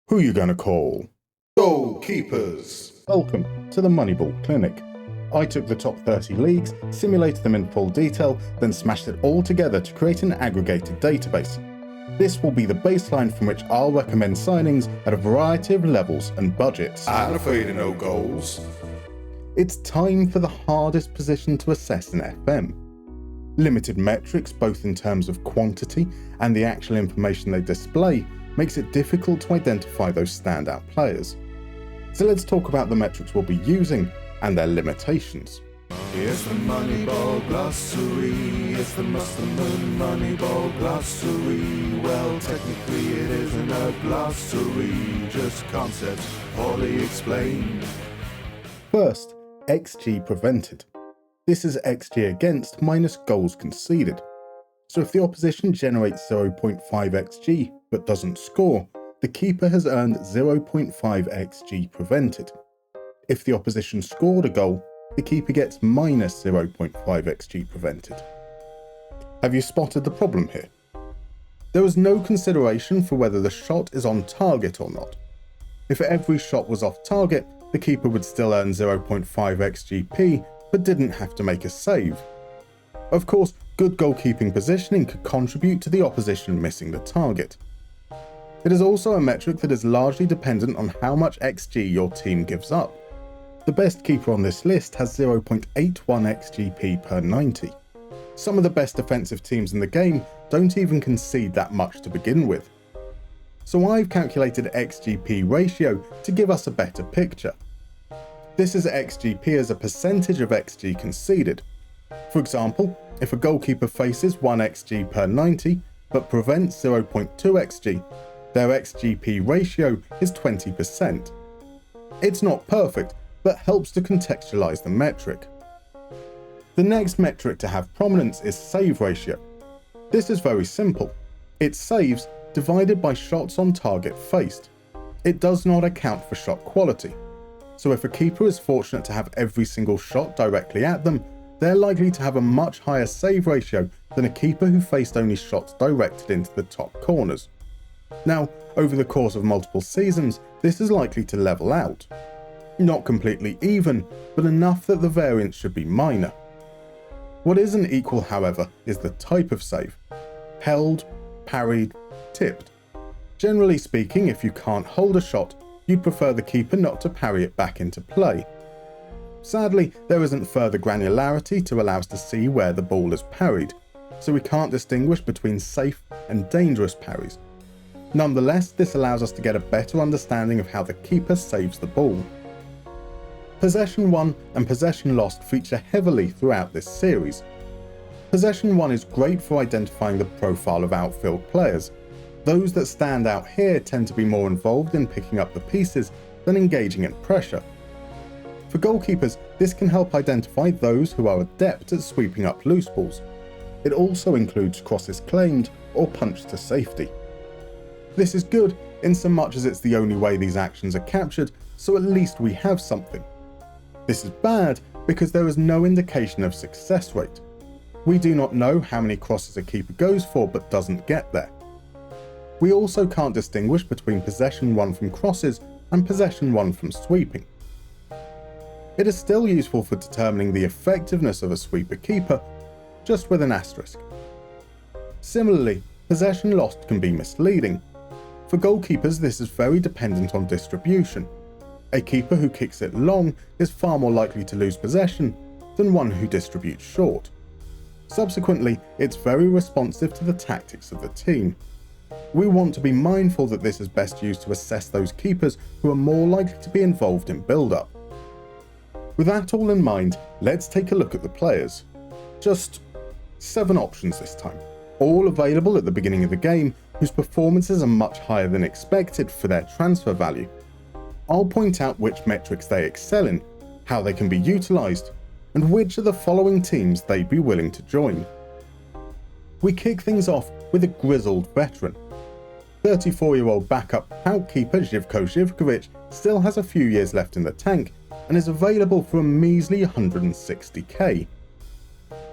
Who you gonna call? Goalkeepers! Welcome to the Moneyball Clinic. I took the top 30 leagues, simulated them in full detail, then smashed it all together to create an aggregated database. This will be the baseline from which I'll recommend signings at a variety of levels and budgets. I'm afraid of no goals. It's time for the hardest position to assess in FM. Limited metrics, both in terms of quantity and the actual information they display, makes it difficult to identify those standout players. So let's talk about the metrics we'll be using and their limitations. It's the Moneyball glossary, it's the Mustermann Moneyball glossary. Well, technically it isn't a glossary, just concepts poorly explained. First, XG prevented. This is XG against minus goals conceded. So if the opposition generates 0.5 XG but doesn't score, the keeper has earned 0.5 XG prevented. If the opposition scored a goal, the keeper gets minus 0.5 XG prevented. Have you spotted the problem here? There is no consideration for whether the shot is on target or not. If every shot was off target, the keeper would still earn 0.5 XGP but didn't have to make a save. Of course, good goalkeeping positioning could contribute to the opposition missing the target. It is also a metric that is largely dependent on how much XG your team gives up. The best keeper on this list has 0.81 XGP per 90. Some of the best defensive teams in the game don't even concede that much to begin with. So I've calculated XGP ratio to give us a better picture. This is XGP as a percentage of XG conceded. For example, if a goalkeeper faces 1 XG per 90 but prevents 0.2 XG, their XGP ratio is 20%. It's not perfect, but helps to contextualize the metric. The next metric to have prominence is save ratio. This is very simple. It's saves divided by shots on target faced. It does not account for shot quality. So if a keeper is fortunate to have every single shot directly at them, they're likely to have a much higher save ratio than a keeper who faced only shots directed into the top corners. Now, over the course of multiple seasons, this is likely to level out. Not completely even, but enough that the variance should be minor. What isn't equal, however, is the type of save. Held, parried, tipped. Generally speaking, if you can't hold a shot, you'd prefer the keeper not to parry it back into play. Sadly, there isn't further granularity to allow us to see where the ball is parried, so we can't distinguish between safe and dangerous parries. Nonetheless, this allows us to get a better understanding of how the keeper saves the ball. Possession won and possession lost feature heavily throughout this series. Possession won is great for identifying the profile of outfield players. Those that stand out here tend to be more involved in picking up the pieces than engaging in pressure. For goalkeepers, this can help identify those who are adept at sweeping up loose balls. It also includes crosses claimed or punch to safety. This is good in so much as it's the only way these actions are captured, so at least we have something. This is bad because there is no indication of success rate. We do not know how many crosses a keeper goes for but doesn't get there. We also can't distinguish between possession won from crosses and possession won from sweeping. It is still useful for determining the effectiveness of a sweeper keeper, just with an asterisk. Similarly, possession lost can be misleading. For goalkeepers, this is very dependent on distribution. A keeper who kicks it long is far more likely to lose possession than one who distributes short. Subsequently, it's very responsive to the tactics of the team. We want to be mindful that this is best used to assess those keepers who are more likely to be involved in build-up. With that all in mind, let's take a look at the players. Just 7 options this time, all available at the beginning of the game, whose performances are much higher than expected for their transfer value. I'll point out which metrics they excel in, how they can be utilised, and which of the following teams they'd be willing to join. We kick things off with a grizzled veteran. 34-year-old backup outkeeper Živko Živković still has a few years left in the tank and is available for a measly 160k.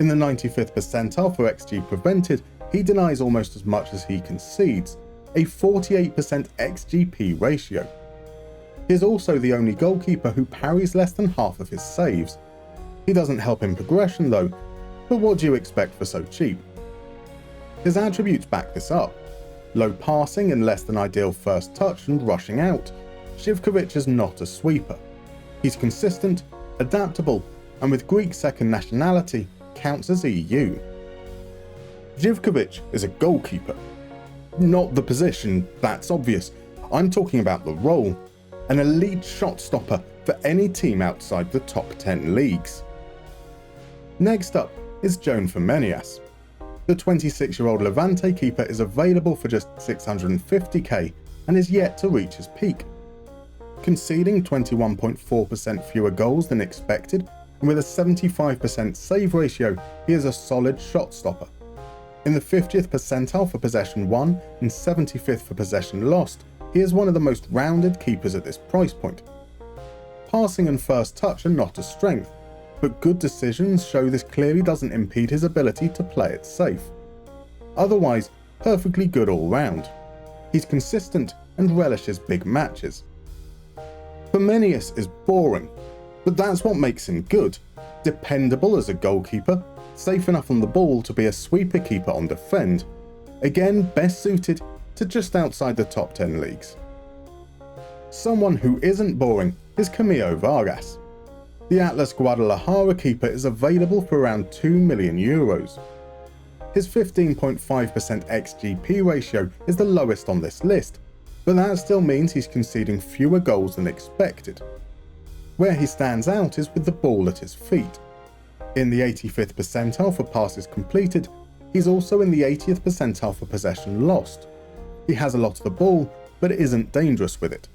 In the 95th percentile for XG prevented, he denies almost as much as he concedes, a 48% XGP ratio. He is also the only goalkeeper who parries less than half of his saves. He doesn't help in progression though, but what do you expect for so cheap? His attributes back this up. Low passing and less than ideal first touch and rushing out. Živković is not a sweeper. He's consistent, adaptable, and with Greek second nationality, counts as EU. Živković is a goalkeeper. Not the position, that's obvious. I'm talking about the role. An elite shot stopper for any team outside the top 10 leagues. Next up is Joan Femenías. The 26-year-old Levante keeper is available for just 650k and is yet to reach his peak. Conceding 21.4% fewer goals than expected, and with a 75% save ratio, he is a solid shot stopper. In the 50th percentile for possession won and 75th for possession lost, he is one of the most rounded keepers at this price point. Passing and first touch are not a strength, but good decisions show this clearly doesn't impede his ability to play it safe. Otherwise, perfectly good all round. He's consistent and relishes big matches. Femenías is boring, but that's what makes him good. Dependable as a goalkeeper, safe enough on the ball to be a sweeper keeper on defend. Again, best suited to just outside the top 10 leagues. Someone who isn't boring is Camilo Vargas. The Atlas Guadalajara keeper is available for around €2 million. His 15.5% XGP ratio is the lowest on this list, but that still means he's conceding fewer goals than expected. Where he stands out is with the ball at his feet. In the 85th percentile for passes completed, he's also in the 80th percentile for possession lost. He has a lot of the ball, but isn't dangerous with it.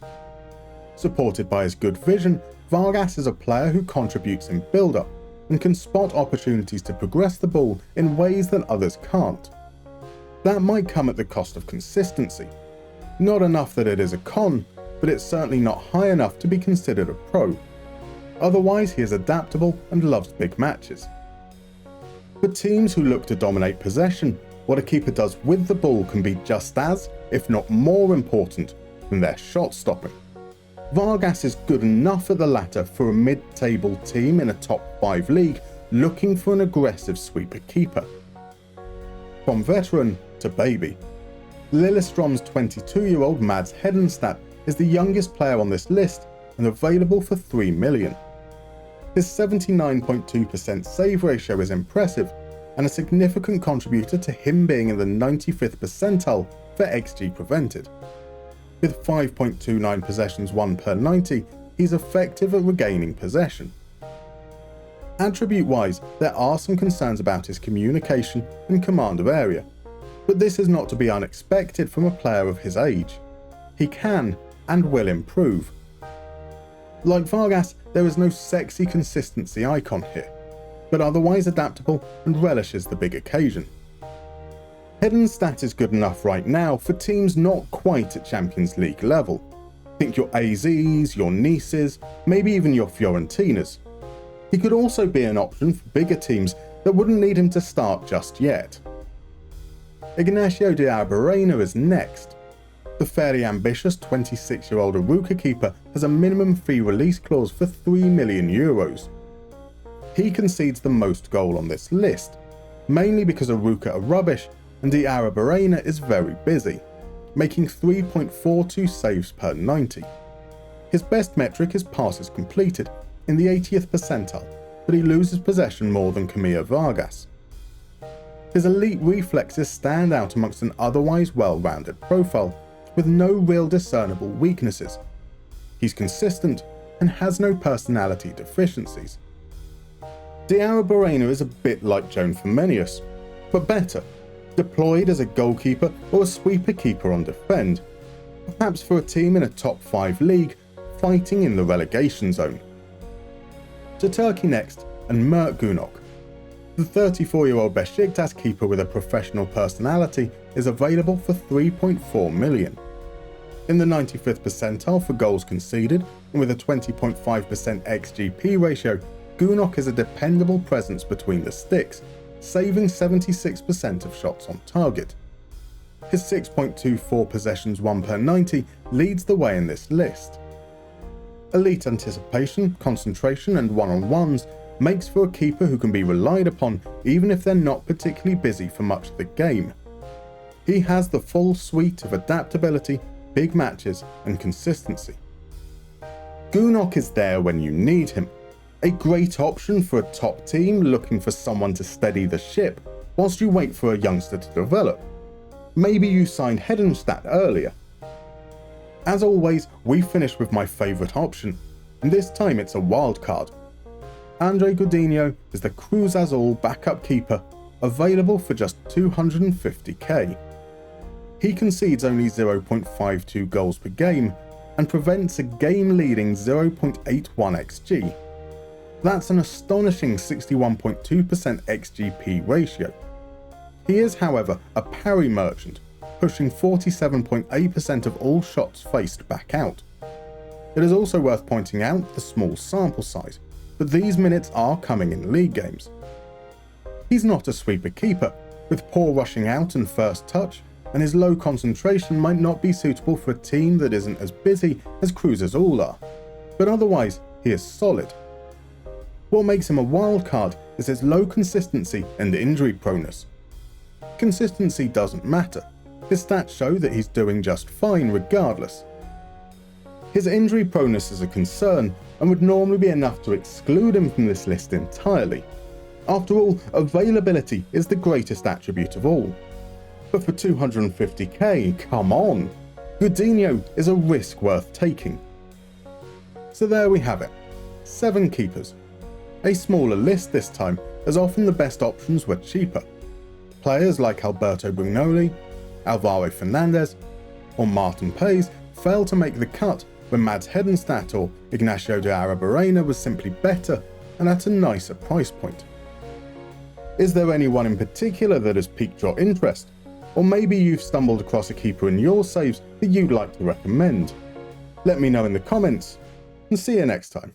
Supported by his good vision, Vargas is a player who contributes in build-up and can spot opportunities to progress the ball in ways that others can't. That might come at the cost of consistency. Not enough that it is a con, but it's certainly not high enough to be considered a pro. Otherwise, he is adaptable and loves big matches. For teams who look to dominate possession, what a keeper does with the ball can be just as, if not more important, than their shot stopping. Vargas is good enough at the latter for a mid-table team in a top 5 league looking for an aggressive sweeper keeper. From veteran to baby, Lillestrøm's 22-year-old Mads Hedenstad is the youngest player on this list and available for $3 million. His 79.2% save ratio is impressive and a significant contributor to him being in the 95th percentile for XG prevented. With 5.29 possessions won per 90, he's effective at regaining possession. Attribute-wise, there are some concerns about his communication and command of area, but this is not to be unexpected from a player of his age. He can and will improve. Like Vargas, there is no sexy consistency icon here, but otherwise adaptable and relishes the big occasion. Hedenstad is good enough right now for teams not quite at Champions League level. Think your AZs, your Nices, maybe even your Fiorentinas. He could also be an option for bigger teams that wouldn't need him to start just yet. Ignacio de Arruabarrena is next. The fairly ambitious 26-year-old Aruca keeper has a minimum fee release clause for €3 million. He concedes the most goal on this list, mainly because Aruca are rubbish and de Arruabarrena is very busy, making 3.42 saves per 90. His best metric is passes completed, in the 80th percentile, but he loses possession more than Camilo Vargas. His elite reflexes stand out amongst an otherwise well-rounded profile, with no real discernible weaknesses. He's consistent and has no personality deficiencies. De Arruabarrena is a bit like Joan Femenías, but better, deployed as a goalkeeper or a sweeper keeper on defend, perhaps for a team in a top 5 league fighting in the relegation zone. To Turkey next, and Mert Günok. The 34-year-old Beşiktaş keeper with a professional personality is available for $3.4 million. In the 95th percentile for goals conceded, and with a 20.5% XGP ratio, Günok is a dependable presence between the sticks, saving 76% of shots on target. His 6.24 possessions won per 90 leads the way in this list. Elite anticipation, concentration and one-on-ones makes for a keeper who can be relied upon even if they're not particularly busy for much of the game. He has the full suite of adaptability, big matches and consistency. Günok is there when you need him, a great option for a top team looking for someone to steady the ship whilst you wait for a youngster to develop. Maybe you signed Hedenstad earlier. As always, we finish with my favourite option, and this time it's a wildcard. Andrés Gudiño is the Cruz Azul backup keeper, available for just 250k. He concedes only 0.52 goals per game and prevents a game-leading 0.81 xG. That's an astonishing 61.2% xGP ratio. He is, however, a parry merchant, pushing 47.8% of all shots faced back out. It is also worth pointing out the small sample size, but these minutes are coming in league games. He's not a sweeper keeper, with poor rushing out and first touch, and his low concentration might not be suitable for a team that isn't as busy as Cruz Azul are, but otherwise he is solid. What makes him a wildcard is his low consistency and injury proneness. Consistency doesn't matter, his stats show that he's doing just fine regardless. His injury proneness is a concern and would normally be enough to exclude him from this list entirely. After all, availability is the greatest attribute of all. But for 250k, come on! Gudiño is a risk worth taking. So there we have it, 7 keepers. A smaller list this time, as often the best options were cheaper. Players like Alberto Brunoli, Alvaro Fernandez, or Martin Paes failed to make the cut when Mads Hedenstad or Ignacio de Arruabarrena was simply better and at a nicer price point. Is there anyone in particular that has piqued your interest? Or maybe you've stumbled across a keeper in your saves that you'd like to recommend? Let me know in the comments, and see you next time.